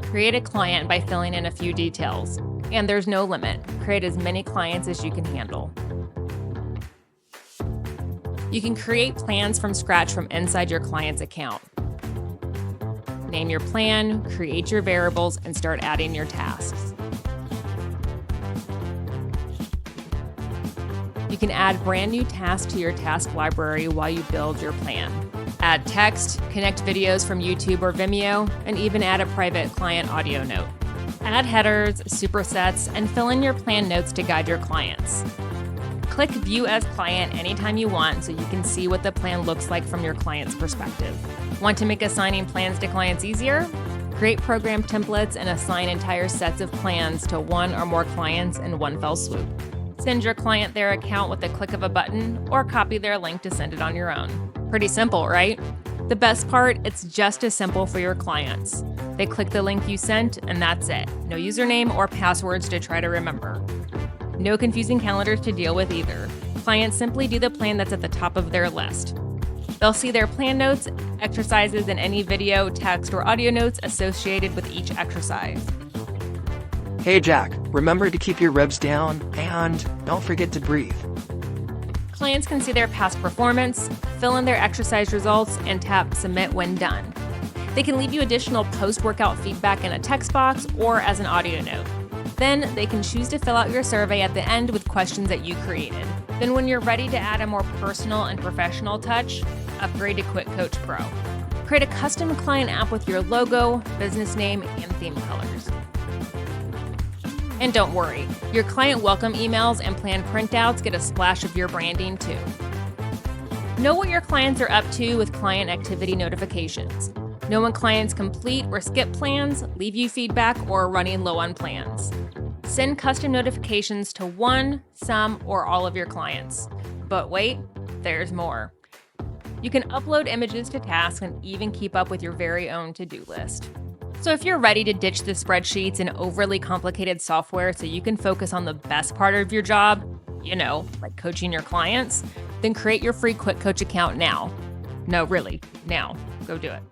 Create a client by filling in a few details. And there's no limit. Create as many clients as you can handle. You can create plans from scratch from inside your client's account. Name your plan, create your variables, and start adding your tasks. You can add brand new tasks to your task library while you build your plan. Add text, connect videos from YouTube or Vimeo, and even add a private client audio note. Add headers, supersets, and fill in your plan notes to guide your clients. Click View as Client anytime you want so you can see what the plan looks like from your client's perspective. Want to make assigning plans to clients easier? Create program templates and assign entire sets of plans to one or more clients in one fell swoop. Send your client their account with a click of a button, or copy their link to send it on your own. Pretty simple, right? The best part, it's just as simple for your clients. They click the link you sent, and that's it. No username or passwords to try to remember. No confusing calendars to deal with either. Clients simply do the plan that's at the top of their list. They'll see their plan notes, exercises, and any video, text, or audio notes associated with each exercise. Hey Jack, remember to keep your revs down and don't forget to breathe. Clients can see their past performance, fill in their exercise results, and tap Submit when done. They can leave you additional post-workout feedback in a text box or as an audio note. Then they can choose to fill out your survey at the end with questions that you created. Then when you're ready to add a more personal and professional touch, upgrade to QuickCoach Pro. Create a custom client app with your logo, business name, and theme colors. And don't worry, your client welcome emails and plan printouts get a splash of your branding too. Know what your clients are up to with client activity notifications. Know when clients complete or skip plans, leave you feedback, or are running low on plans. Send custom notifications to one, some, or all of your clients. But wait, there's more. You can upload images to tasks and even keep up with your very own to-do list. So if you're ready to ditch the spreadsheets and overly complicated software so you can focus on the best part of your job, like coaching your clients, then create your free QuickCoach account now. No, really, now. Go do it.